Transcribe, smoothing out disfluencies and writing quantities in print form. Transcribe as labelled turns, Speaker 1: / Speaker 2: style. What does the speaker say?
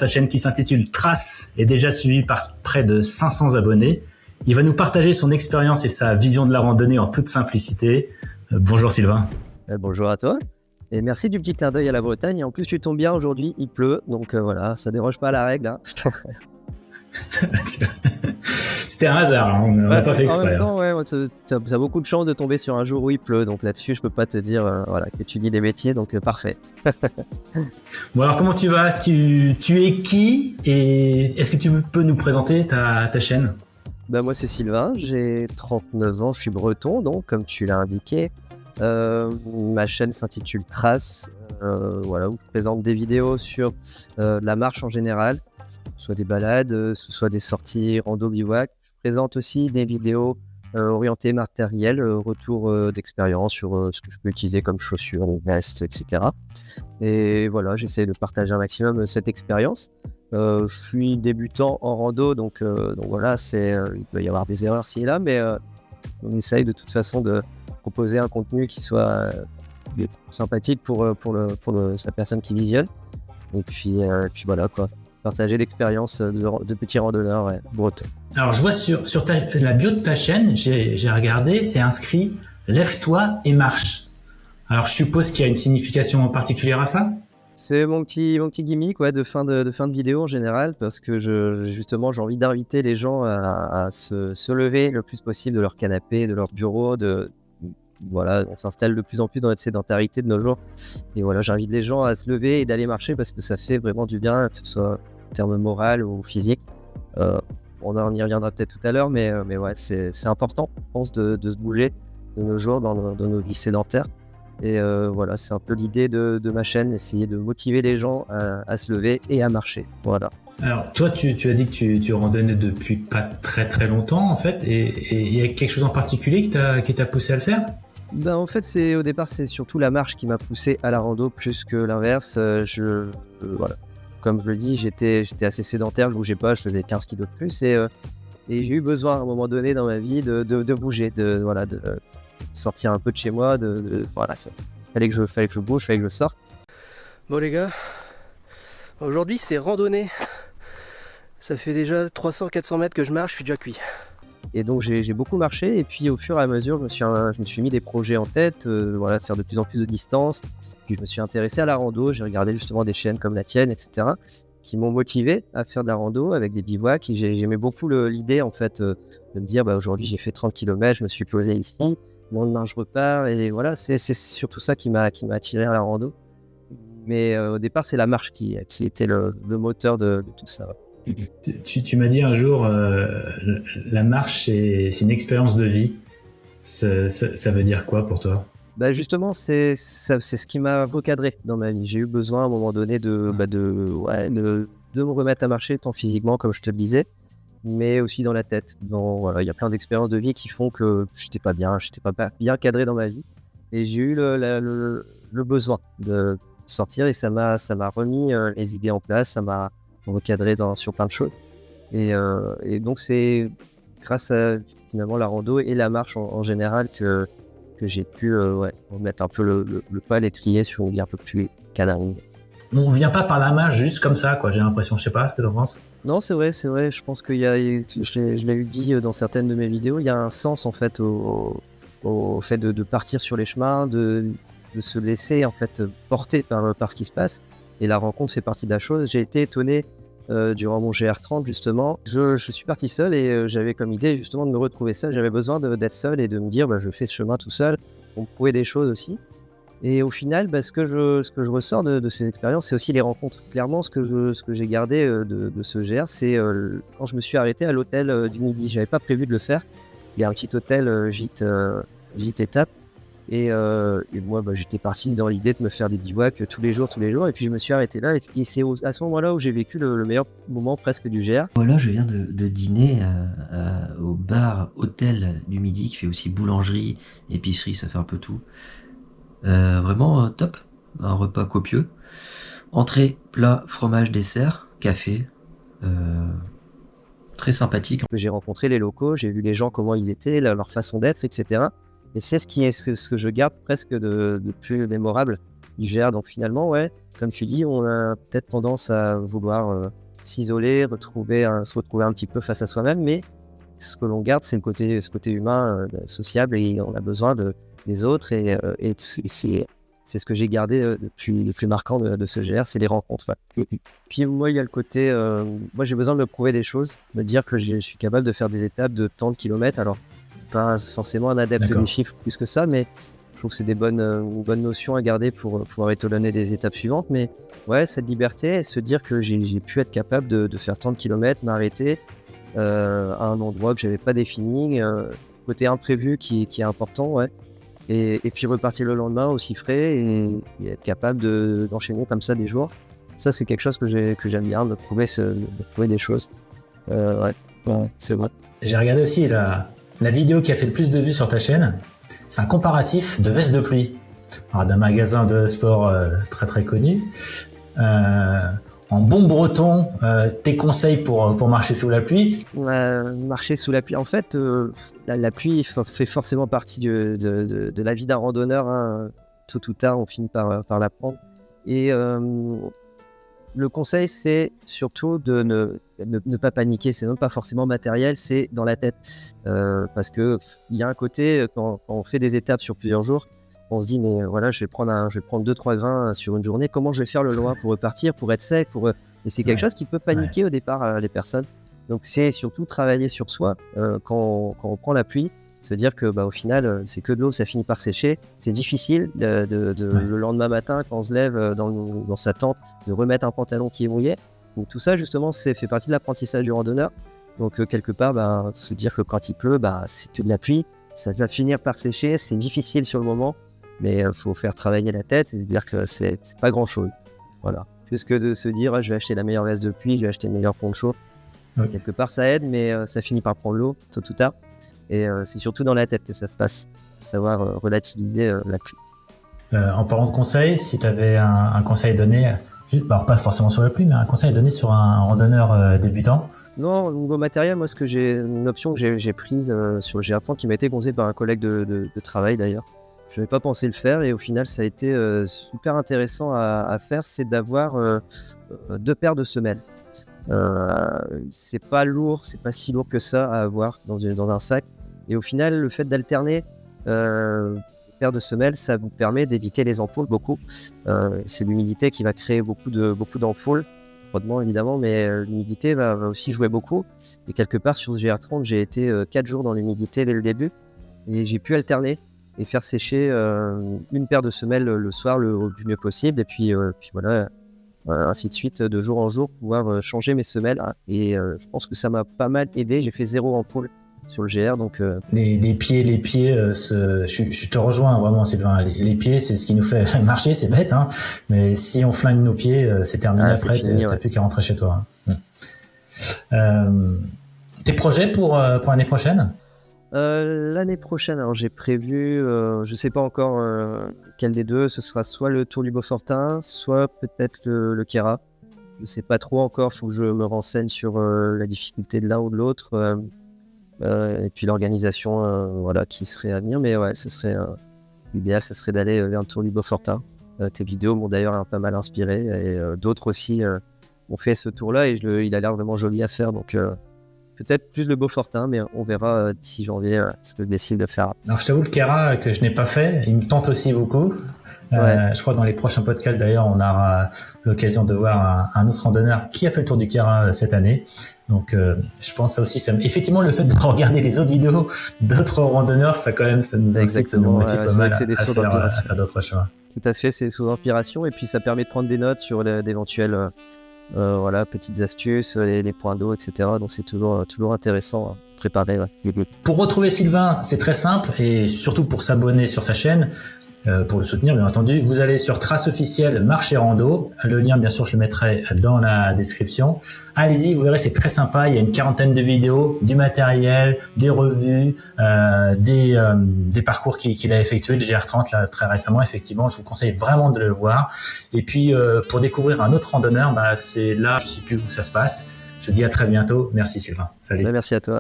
Speaker 1: Sa chaîne qui s'intitule Trace est déjà suivie par près de 500 abonnés. Il va nous partager son expérience et sa vision de la randonnée en toute simplicité. Bonjour Sylvain.
Speaker 2: Bonjour à toi. Et merci du petit clin d'œil à la Bretagne. Et en plus, tu tombes bien aujourd'hui, il pleut. Donc voilà, ça déroge pas à la règle. Hein.
Speaker 1: C'était un hasard, on n'a pas fait exprès.
Speaker 2: En même temps, ouais, t'as beaucoup de chance de tomber sur un jour où il pleut. Donc là-dessus, je peux pas te dire que tu dis des métiers. Donc parfait.
Speaker 1: Bon alors, comment tu vas ? Tu es qui ? Et est-ce que tu peux nous présenter ta chaîne ?
Speaker 2: Moi, c'est Sylvain. J'ai 39 ans. Je suis breton, donc comme tu l'as indiqué. Ma chaîne s'intitule Trace, où je présente des vidéos sur la marche en général, soit des balades, soit des sorties rando bivouac. Je présente aussi des vidéos orientées matériel, retour d'expérience sur ce que je peux utiliser comme chaussures, vestes, etc. Et voilà, j'essaie de partager un maximum cette expérience. Je suis débutant en rando, donc voilà, il peut y avoir des erreurs ci et là, mais on essaye de toute façon de proposer un contenu qui soit sympathique pour la personne qui visionne. Et puis voilà quoi, partager l'expérience de petits randonneurs bretons.
Speaker 1: Alors je vois sur la bio de ta chaîne, j'ai regardé, c'est inscrit « Lève-toi et marche ». Alors je suppose qu'il y a une signification particulière à ça ?
Speaker 2: C'est mon petit gimmick de fin de vidéo en général, parce que j'ai envie d'inviter les gens à se lever le plus possible de leur canapé, de leur bureau, on s'installe de plus en plus dans notre sédentarité de nos jours. Et voilà, j'invite les gens à se lever et d'aller marcher parce que ça fait vraiment du bien, que ce soit en termes moral ou physique. On y reviendra peut-être tout à l'heure, mais ouais, c'est important, je pense, de se bouger de nos jours dans nos vies sédentaires. Et voilà, c'est un peu l'idée de ma chaîne, essayer de motiver les gens à se lever et à marcher. Voilà.
Speaker 1: Alors toi, tu as dit que tu randonnais depuis pas très très longtemps en fait, et il y a quelque chose en particulier qui t'a poussé à le faire ?
Speaker 2: En fait, au départ, c'est surtout la marche qui m'a poussé à la rando plus que l'inverse. Voilà. Comme je le dis, j'étais assez sédentaire, je bougeais pas, je faisais 15 kilos de plus et j'ai eu besoin à un moment donné dans ma vie de bouger, de sortir un peu de chez moi. Fallait que je bouge, fallait que je sorte.
Speaker 3: Bon les gars, aujourd'hui c'est randonnée. Ça fait déjà 300-400 mètres que je marche, je suis déjà cuit.
Speaker 2: Et donc j'ai beaucoup marché et puis au fur et à mesure je me suis mis des projets en tête, faire de plus en plus de distance. Puis je me suis intéressé à la rando, j'ai regardé justement des chaînes comme la tienne, etc. qui m'ont motivé à faire de la rando avec des bivouacs. Et j'aimais beaucoup l'idée en fait de me dire aujourd'hui j'ai fait 30 km, je me suis posé ici, le lendemain je repars et voilà, c'est surtout ça qui m'a attiré à la rando. Mais au départ c'est la marche qui était le moteur de tout ça.
Speaker 1: Tu m'as dit un jour, la marche, c'est une expérience de vie. Ça veut dire quoi pour toi ?
Speaker 2: Justement, c'est ce qui m'a recadré dans ma vie. J'ai eu besoin à un moment donné de me remettre à marcher, tant physiquement, comme je te le disais, mais aussi dans la tête. Il y a plein d'expériences de vie qui font que j'étais pas bien cadré dans ma vie. Et j'ai eu le besoin de sortir et ça m'a remis les idées en place, ça m'a recadré sur plein de choses. Et donc c'est grâce à finalement la rando et la marche en général que j'ai pu remettre un peu le pas à l'étrier sur une vie un peu plus canarine.
Speaker 1: On vient pas par la marche juste comme ça, quoi. J'ai l'impression, je sais pas ce que tu en penses.
Speaker 2: Non, c'est vrai. Je pense je l'ai eu dit dans certaines de mes vidéos, il y a un sens en fait au fait de partir sur les chemins, de se laisser en fait porter par ce qui se passe. Et la rencontre fait partie de la chose. J'ai été étonné durant mon GR30 justement. Je suis parti seul et j'avais comme idée justement de me retrouver seul. J'avais besoin d'être seul et de me dire je fais ce chemin tout seul pour me prouver des choses aussi. Et au final, ce que je ressors de ces expériences, c'est aussi les rencontres. Clairement, ce que j'ai gardé de ce GR, c'est quand je me suis arrêté à l'hôtel du Midi. J'avais pas prévu de le faire. Il y a un petit hôtel gîte étape. Et moi, j'étais parti dans l'idée de me faire des bivouacs tous les jours. Et puis je me suis arrêté là. Et c'est à ce moment-là où j'ai vécu le meilleur moment presque du GR.
Speaker 4: Voilà, je viens de dîner au bar hôtel du Midi, qui fait aussi boulangerie, épicerie, ça fait un peu tout. Vraiment top, un repas copieux. Entrée, plat, fromage, dessert, café. Très sympathique.
Speaker 2: J'ai rencontré les locaux, j'ai vu les gens, comment ils étaient, leur façon d'être, etc. Et c'est ce que je garde presque de plus mémorable du GR. Donc finalement, ouais, comme tu dis, on a peut-être tendance à vouloir s'isoler, se retrouver un petit peu face à soi-même, mais ce que l'on garde, c'est ce côté humain, sociable, et on a besoin des autres, et c'est ce que j'ai gardé le plus marquant de ce GR, c'est les rencontres. Ouais. Puis moi, il y a le côté, moi j'ai besoin de me prouver des choses, me dire que je suis capable de faire des étapes de tant de kilomètres. Alors, pas forcément un adepte des chiffres plus que ça, mais je trouve que c'est des bonnes notions à garder pour pouvoir étalonner des étapes suivantes. Mais ouais, cette liberté, se dire que j'ai pu être capable de faire tant de kilomètres, m'arrêter à un endroit que j'avais pas défini, côté imprévu qui est important, ouais. Et puis repartir le lendemain aussi frais, et être capable d'enchaîner comme ça des jours. Ça, c'est quelque chose que j'aime bien, de prouver des choses. Ouais, c'est vrai.
Speaker 1: J'ai regardé aussi la vidéo qui a fait le plus de vues sur ta chaîne. C'est un comparatif de vestes de pluie. Alors, d'un magasin de sport très très connu. En bon breton, tes conseils pour marcher sous la pluie?
Speaker 2: Marcher sous la pluie. En fait, la pluie fait forcément partie de la vie d'un randonneur. Hein. Tôt ou tard, on finit par l'apprendre. Et le conseil, c'est surtout de ne pas paniquer. C'est même pas forcément matériel, c'est dans la tête. Parce qu'il y a un côté, quand on fait des étapes sur plusieurs jours, on se dit, mais voilà, je vais prendre 2-3 grains sur une journée. Comment je vais faire le lendemain pour repartir, pour être sec, Et c'est quelque chose qui peut paniquer au départ les personnes. Donc c'est surtout travailler sur soi quand on prend la pluie. Se dire que au final, c'est que de l'eau, ça finit par sécher. C'est difficile le lendemain matin, quand on se lève dans sa tente, de remettre un pantalon qui est mouillé. Donc tout ça, justement, fait partie de l'apprentissage du randonneur. Donc quelque part, se dire que quand il pleut, c'est que de la pluie. Ça va finir par sécher. C'est difficile sur le moment. Mais il faut faire travailler la tête et dire que c'est pas grand-chose. Voilà. Plus que de se dire, je vais acheter la meilleure veste de pluie, je vais acheter le meilleur poncho. Quelque part, ça aide, mais ça finit par prendre l'eau, tôt ou tard. Et c'est surtout dans la tête que ça se passe. Savoir relativiser la pluie.
Speaker 1: En parlant de conseils, si tu avais un conseil à donner, alors pas forcément sur la pluie, mais un conseil à donner sur un randonneur débutant?
Speaker 2: Non, au niveau matériel, moi, une option que j'ai prise sur le GR30 qui m'a été conseillée par un collègue de travail d'ailleurs. Je n'avais pas pensé le faire, et au final, ça a été super intéressant à faire, c'est d'avoir 2 paires de semelles. C'est pas lourd, c'est pas si lourd que ça à avoir dans un sac. Et au final, le fait d'alterner paires de semelles, ça vous permet d'éviter les ampoules beaucoup. C'est l'humidité qui va créer beaucoup d'ampoules, froidement évidemment, mais l'humidité va aussi jouer beaucoup. Et quelque part, sur ce GR30, j'ai été 4 jours dans l'humidité dès le début, et j'ai pu alterner et faire sécher une paire de semelles le soir du mieux possible, et puis voilà, ainsi de suite, de jour en jour, pouvoir changer mes semelles, et je pense que ça m'a pas mal aidé. J'ai fait 0 ampoule sur le GR, donc
Speaker 1: les pieds, je te rejoins vraiment, Sylvain. Les pieds, c'est ce qui nous fait marcher, c'est bête, hein, mais si on flingue nos pieds, c'est terminé. Après, t'as plus qu'à rentrer chez toi. Tes projets pour l'année prochaine?
Speaker 2: L'année prochaine, alors j'ai prévu, je sais pas encore quel des deux, ce sera soit le Tour du Beaufortin, soit peut-être le Kéra. Je sais pas trop encore, faut que je me renseigne sur la difficulté de l'un ou de l'autre, et puis l'organisation qui serait à venir. Mais ouais, l'idéal, ce serait d'aller vers le Tour du Beaufortin. Tes vidéos m'ont d'ailleurs pas mal inspiré, et d'autres aussi ont fait ce tour-là, et il a l'air vraiment joli à faire, donc peut-être plus le Beaufortin, mais on verra d'ici janvier ce que je décide de faire.
Speaker 1: Alors je t'avoue, le Kéra que je n'ai pas fait, il me tente aussi beaucoup. Je crois que dans les prochains podcasts d'ailleurs, on aura l'occasion de voir un autre randonneur qui a fait le tour du Kéra cette année. Donc je pense ça aussi, effectivement, le fait de regarder les autres vidéos d'autres randonneurs, ça nous motive pas mal à faire d'autres chemins.
Speaker 2: Tout à fait, c'est sous inspiration, et puis ça permet de prendre des notes sur d'éventuelles petites astuces, les points d'eau, etc. Donc c'est toujours intéressant à préparer. Ouais.
Speaker 1: Pour retrouver Sylvain, c'est très simple, et surtout pour s'abonner sur sa chaîne, pour le soutenir bien entendu, vous allez sur Trace Officielle Marche et Rando. Le lien, bien sûr, je le mettrai dans la description. Allez-y, vous verrez, c'est très sympa. Il y a une 40aine de vidéos, du matériel, des revues, des parcours qu'il a effectué, le GR30 là très récemment. Effectivement, je vous conseille vraiment de le voir. Et puis pour découvrir un autre randonneur, c'est là, je sais plus où ça se passe. Je vous dis à très bientôt. Merci Sylvain. Salut.
Speaker 2: Merci à toi.